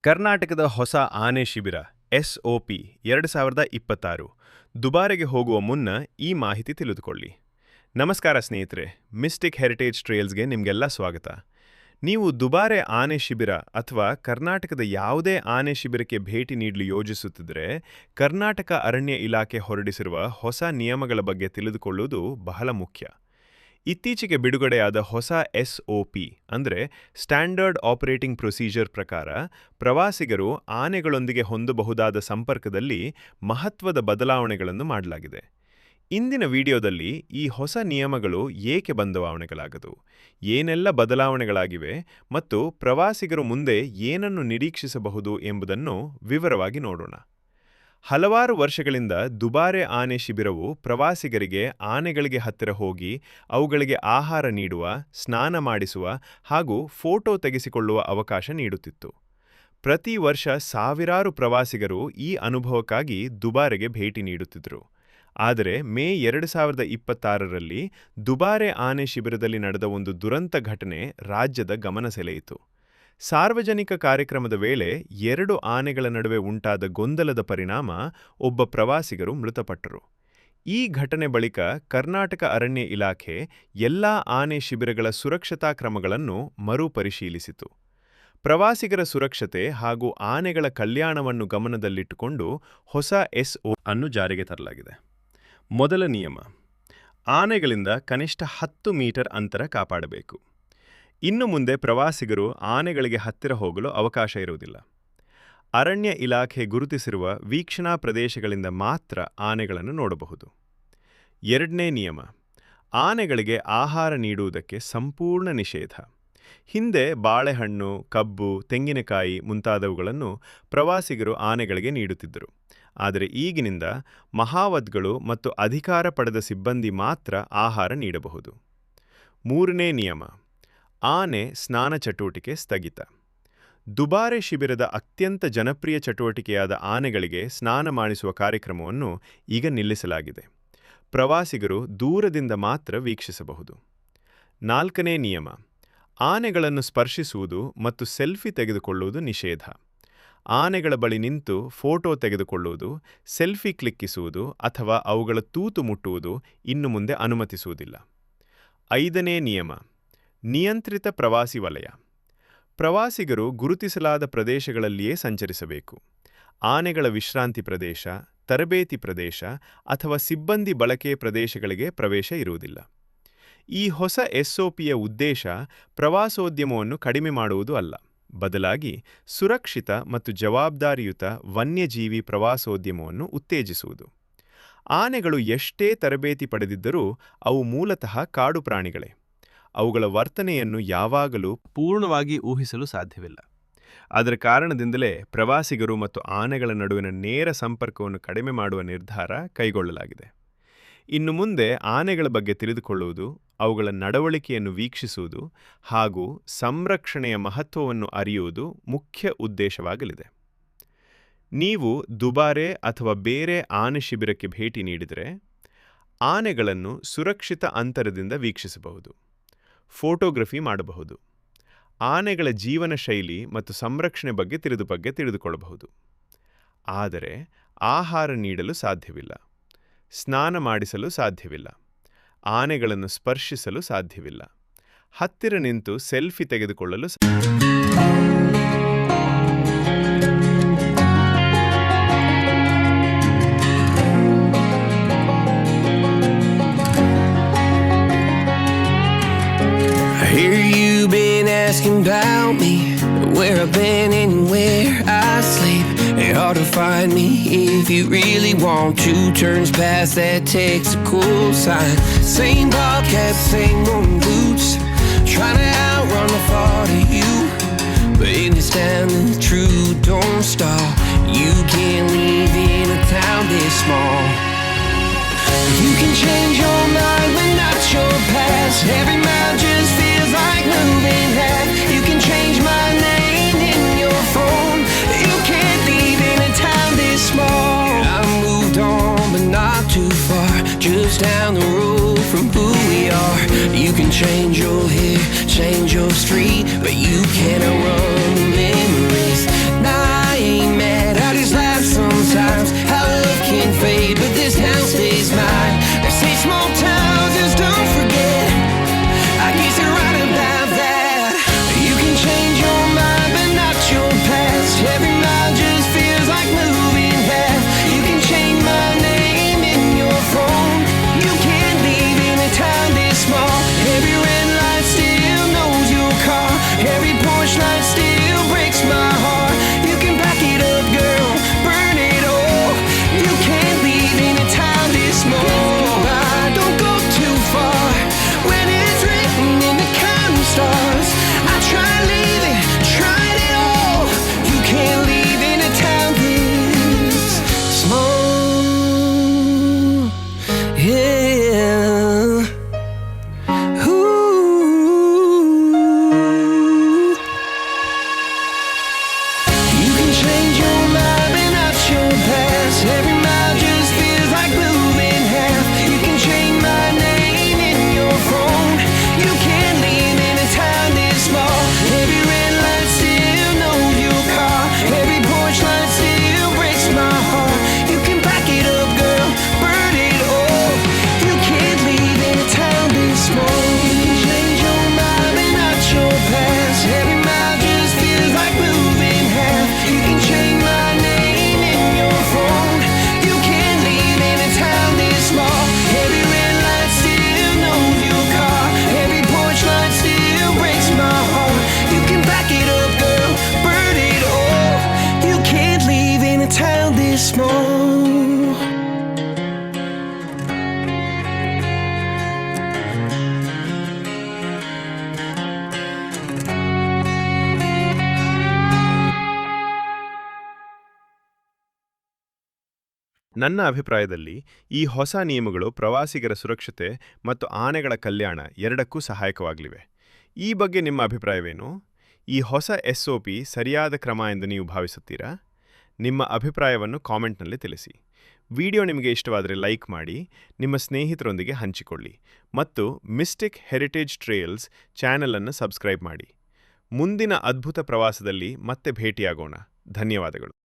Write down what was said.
ಕರ್ನಾಟಕದ ಹೊಸ ಆನೆ ಶಿಬಿರ SOP 2026 ದುಬಾರೆಗೆ ಹೋಗುವ ಮುನ್ನ ಈ ಮಾಹಿತಿ ತಿಳಿದುಕೊಳ್ಳಿ. ನಮಸ್ಕಾರ ಸ್ನೇಹಿತರೆ, ಮಿಸ್ಟಿಕ್ ಹೆರಿಟೇಜ್ ಟ್ರೇಲ್ಸ್ಗೆ ನಿಮಗೆಲ್ಲ ಸ್ವಾಗತ. ನೀವು ದುಬಾರೆ ಆನೆ ಶಿಬಿರ ಅಥವಾ ಕರ್ನಾಟಕದ ಯಾವುದೇ ಆನೆ ಶಿಬಿರಕ್ಕೆ ಭೇಟಿ ನೀಡಲು ಯೋಜಿಸುತ್ತಿದ್ದರೆ, ಕರ್ನಾಟಕ ಅರಣ್ಯ ಇಲಾಖೆ ಹೊರಡಿಸಿರುವ ಹೊಸ ನಿಯಮಗಳ ಬಗ್ಗೆ ತಿಳಿದುಕೊಳ್ಳುವುದು ಬಹಳ ಮುಖ್ಯ. ಇತ್ತೀಚೆಗೆ ಬಿಡುಗಡೆಯಾದ ಹೊಸ SOP ಅಂದರೆ ಸ್ಟ್ಯಾಂಡರ್ಡ್ ಆಪರೇಟಿಂಗ್ ಪ್ರೊಸೀಜರ್ ಪ್ರಕಾರ ಪ್ರವಾಸಿಗರು ಆನೆಗಳೊಂದಿಗೆ ಹೊಂದಬಹುದಾದ ಸಂಪರ್ಕದಲ್ಲಿ ಮಹತ್ವದ ಬದಲಾವಣೆಗಳನ್ನು ಮಾಡಲಾಗಿದೆ. ಇಂದಿನ ವಿಡಿಯೋದಲ್ಲಿ ಈ ಹೊಸ ನಿಯಮಗಳು ಏಕೆ ಬದಲಾವಣೆಗಳಾಗದು, ಏನೆಲ್ಲ ಬದಲಾವಣೆಗಳಾಗಿವೆ ಮತ್ತು ಪ್ರವಾಸಿಗರು ಮುಂದೆ ಏನನ್ನು ನಿರೀಕ್ಷಿಸಬಹುದು ಎಂಬುದನ್ನು ವಿವರವಾಗಿ ನೋಡೋಣ. ಹಲವಾರು ವರ್ಷಗಳಿಂದ ದುಬಾರೆ ಆನೆ ಶಿಬಿರವು ಪ್ರವಾಸಿಗರಿಗೆ ಆನೆಗಳಿಗೆ ಹತ್ತಿರ ಹೋಗಿ ಅವುಗಳಿಗೆ ಆಹಾರ ನೀಡುವ, ಸ್ನಾನ ಮಾಡಿಸುವ ಹಾಗೂ ಫೋಟೋ ತೆಗೆಸಿಕೊಳ್ಳುವ ಅವಕಾಶ ನೀಡುತ್ತಿತ್ತು. ಪ್ರತಿ ವರ್ಷ ಸಾವಿರಾರು ಪ್ರವಾಸಿಗರು ಈ ಅನುಭವಕ್ಕಾಗಿ ದುಬಾರೆಗೆ ಭೇಟಿ ನೀಡುತ್ತಿದ್ದರು. ಆದರೆ ಮೇ 2026ರಲ್ಲಿ ದುಬಾರೆ ಆನೆ ಶಿಬಿರದಲ್ಲಿ ನಡೆದ ಒಂದು ದುರಂತ ಘಟನೆ ರಾಜ್ಯದ ಗಮನ ಸೆಳೆಯಿತು. ಸಾರ್ವಜನಿಕ ಕಾರ್ಯಕ್ರಮದ ವೇಳೆ 2 ಆನೆಗಳ ನಡುವೆ ಉಂಟಾದ ಗೊಂದಲದ ಪರಿಣಾಮ ಒಬ್ಬ ಪ್ರವಾಸಿಗರು ಮೃತಪಟ್ಟರು. ಈ ಘಟನೆ ಬಳಿಕ ಕರ್ನಾಟಕ ಅರಣ್ಯ ಇಲಾಖೆ ಎಲ್ಲಾ ಆನೆ ಶಿಬಿರಗಳ ಸುರಕ್ಷತಾ ಕ್ರಮಗಳನ್ನು ಮರುಪರಿಶೀಲಿಸಿತು. ಪ್ರವಾಸಿಗರ ಸುರಕ್ಷತೆ ಹಾಗೂ ಆನೆಗಳ ಕಲ್ಯಾಣವನ್ನು ಗಮನದಲ್ಲಿಟ್ಟುಕೊಂಡು ಹೊಸ SOP ಅನ್ನು ಜಾರಿಗೆ ತರಲಾಗಿದೆ. ಮೊದಲ ನಿಯಮ: ಆನೆಗಳಿಂದ ಕನಿಷ್ಠ 10 ಮೀಟರ್ ಅಂತರ ಕಾಪಾಡಬೇಕು. ಇನ್ನು ಮುಂದೆ ಪ್ರವಾಸಿಗರು ಆನೆಗಳಿಗೆ ಹತ್ತಿರ ಹೋಗಲು ಅವಕಾಶ ಇರುವುದಿಲ್ಲ. ಅರಣ್ಯ ಇಲಾಖೆ ಗುರುತಿಸಿರುವ ವೀಕ್ಷಣಾ ಪ್ರದೇಶಗಳಿಂದ ಮಾತ್ರ ಆನೆಗಳನ್ನು ನೋಡಬಹುದು. ಎರಡನೇ ನಿಯಮ: ಆನೆಗಳಿಗೆ ಆಹಾರ ನೀಡುವುದಕ್ಕೆ ಸಂಪೂರ್ಣ ನಿಷೇಧ. ಹಿಂದೆ ಬಾಳೆಹಣ್ಣು, ಕಬ್ಬು, ತೆಂಗಿನಕಾಯಿ ಮುಂತಾದವುಗಳನ್ನು ಪ್ರವಾಸಿಗರು ಆನೆಗಳಿಗೆ ನೀಡುತ್ತಿದ್ದರು. ಆದರೆ ಈಗಿನಿಂದ ಮಹಾವದ್ಗಳು ಮತ್ತು ಅಧಿಕಾರ ಪಡೆದ ಸಿಬ್ಬಂದಿ ಮಾತ್ರ ಆಹಾರ ನೀಡಬಹುದು. ಮೂರನೇ ನಿಯಮ: ಆನೆ ಸ್ನಾನ ಚಟುವಟಿಕೆ ಸ್ಥಗಿತ. ದುಬಾರೆ ಶಿಬಿರದ ಅತ್ಯಂತ ಜನಪ್ರಿಯ ಚಟುವಟಿಕೆಯಾದ ಆನೆಗಳಿಗೆ ಸ್ನಾನ ಮಾಡಿಸುವ ಕಾರ್ಯಕ್ರಮವನ್ನು ಈಗ ನಿಲ್ಲಿಸಲಾಗಿದೆ. ಪ್ರವಾಸಿಗರು ದೂರದಿಂದ ಮಾತ್ರ ವೀಕ್ಷಿಸಬಹುದು. ನಾಲ್ಕನೇ ನಿಯಮ: ಆನೆಗಳನ್ನು ಸ್ಪರ್ಶಿಸುವುದು ಮತ್ತು ಸೆಲ್ಫಿ ತೆಗೆದುಕೊಳ್ಳುವುದು ನಿಷೇಧ. ಆನೆಗಳ ಬಳಿ ನಿಂತು ಫೋಟೋ ತೆಗೆದುಕೊಳ್ಳುವುದು, ಸೆಲ್ಫಿ ಕ್ಲಿಕ್ಕಿಸುವುದು ಅಥವಾ ಅವುಗಳ ತೂತು ಮುಟ್ಟುವುದು ಇನ್ನು ಮುಂದೆ ಅನುಮತಿಸುವುದಿಲ್ಲ. ಐದನೇ ನಿಯಮ: ನಿಯಂತ್ರಿತ ಪ್ರವಾಸಿ ವಲಯ. ಪ್ರವಾಸಿಗರು ಗುರುತಿಸಲಾದ ಪ್ರದೇಶಗಳಲ್ಲಿಯೇ ಸಂಚರಿಸಬೇಕು. ಆನೆಗಳ ವಿಶ್ರಾಂತಿ ಪ್ರದೇಶ, ತರಬೇತಿ ಪ್ರದೇಶ ಅಥವಾ ಸಿಬ್ಬಂದಿ ಬಳಕೆ ಪ್ರದೇಶಗಳಿಗೆ ಪ್ರವೇಶ ಇರುವುದಿಲ್ಲ. ಈ ಹೊಸ SOPಯ ಉದ್ದೇಶ ಪ್ರವಾಸೋದ್ಯಮವನ್ನು ಕಡಿಮೆ ಮಾಡುವುದು ಅಲ್ಲ, ಬದಲಾಗಿ ಸುರಕ್ಷಿತ ಮತ್ತು ಜವಾಬ್ದಾರಿಯುತ ವನ್ಯಜೀವಿ ಪ್ರವಾಸೋದ್ಯಮವನ್ನು ಉತ್ತೇಜಿಸುವುದು. ಆನೆಗಳು ಎಷ್ಟೇ ತರಬೇತಿ ಪಡೆದಿದ್ದರೂ ಅವು ಮೂಲತಃ ಕಾಡು ಪ್ರಾಣಿಗಳೇ. ಅವುಗಳ ವರ್ತನೆಯನ್ನು ಯಾವಾಗಲೂ ಪೂರ್ಣವಾಗಿ ಊಹಿಸಲು ಸಾಧ್ಯವಿಲ್ಲ. ಅದರ ಕಾರಣದಿಂದಲೇ ಪ್ರವಾಸಿಗರು ಮತ್ತು ಆನೆಗಳ ನಡುವಿನ ನೇರ ಸಂಪರ್ಕವನ್ನು ಕಡಿಮೆ ಮಾಡುವ ನಿರ್ಧಾರ ಕೈಗೊಳ್ಳಲಾಗಿದೆ. ಇನ್ನು ಮುಂದೆ ಆನೆಗಳ ಬಗ್ಗೆ ತಿಳಿದುಕೊಳ್ಳುವುದು, ಅವುಗಳ ನಡವಳಿಕೆಯನ್ನು ವೀಕ್ಷಿಸುವುದು ಹಾಗೂ ಸಂರಕ್ಷಣೆಯ ಮಹತ್ವವನ್ನು ಅರಿಯುವುದು ಮುಖ್ಯ ಉದ್ದೇಶವಾಗಲಿದೆ. ನೀವು ದುಬಾರೆ ಅಥವಾ ಬೇರೆ ಆನೆ ಶಿಬಿರಕ್ಕೆ ಭೇಟಿ ನೀಡಿದರೆ, ಆನೆಗಳನ್ನು ಸುರಕ್ಷಿತ ಅಂತರದಿಂದ ವೀಕ್ಷಿಸಬಹುದು, ಫೋಟೋಗ್ರಫಿ ಮಾಡಬಹುದು, ಆನೆಗಳ ಜೀವನ ಶೈಲಿ ಮತ್ತು ಸಂರಕ್ಷಣೆ ಬಗ್ಗೆ ತಿಳಿದುಕೊಳ್ಳಬಹುದು. ಆದರೆ ಆಹಾರ ನೀಡಲು ಸಾಧ್ಯವಿಲ್ಲ, ಸ್ನಾನ ಮಾಡಿಸಲು ಸಾಧ್ಯವಿಲ್ಲ, ಆನೆಗಳನ್ನು ಸ್ಪರ್ಶಿಸಲು ಸಾಧ್ಯವಿಲ್ಲ, ಹತ್ತಿರ ನಿಂತು ಸೆಲ್ಫಿ ತೆಗೆದುಕೊಳ್ಳಲು asking about me, where I've been and where I sleep. It's hard to find me if you really want to. Turns past that tactical sign. Same podcast, same old boots. Trying to outrun the thought of you, but in this town the truth don't stop. You can't live in a town this small. You can change your mind but not your past. Every mile just feels like moving half. You can change my name in your phone. You can't live in a town this small. I moved on but not too far, just down the road from who we are. You can change your hair, change your street, but you can't outrun the memories. Not ನನ್ನ ಅಭಿಪ್ರಾಯದಲ್ಲಿ ಈ ಹೊಸ ನಿಯಮಗಳು ಪ್ರವಾಸಿಗರ ಸುರಕ್ಷತೆ ಮತ್ತು ಆನೆಗಳ ಕಲ್ಯಾಣ ಎರಡಕ್ಕೂ ಸಹಾಯಕವಾಗಲಿವೆ. ಈ ಬಗ್ಗೆ ನಿಮ್ಮ ಅಭಿಪ್ರಾಯವೇನು? ಈ ಹೊಸ SOP ಸರಿಯಾದ ಕ್ರಮ ಎಂದು ನೀವು ಭಾವಿಸುತ್ತೀರಾ? ನಿಮ್ಮ ಅಭಿಪ್ರಾಯವನ್ನು ಕಾಮೆಂಟ್ನಲ್ಲಿ ತಿಳಿಸಿ. ವಿಡಿಯೋ ನಿಮಗೆ ಇಷ್ಟವಾದರೆ ಲೈಕ್ ಮಾಡಿ, ನಿಮ್ಮ ಸ್ನೇಹಿತರೊಂದಿಗೆ ಹಂಚಿಕೊಳ್ಳಿ ಮತ್ತು ಮಿಸ್ಟಿಕ್ ಹೆರಿಟೇಜ್ ಟ್ರೇಲ್ಸ್ ಚಾನೆಲ್ ಅನ್ನು ಸಬ್ಸ್ಕ್ರೈಬ್ ಮಾಡಿ. ಮುಂದಿನ ಅದ್ಭುತ ಪ್ರವಾಸದಲ್ಲಿ ಮತ್ತೆ ಭೇಟಿಯಾಗೋಣ. ಧನ್ಯವಾದಗಳು.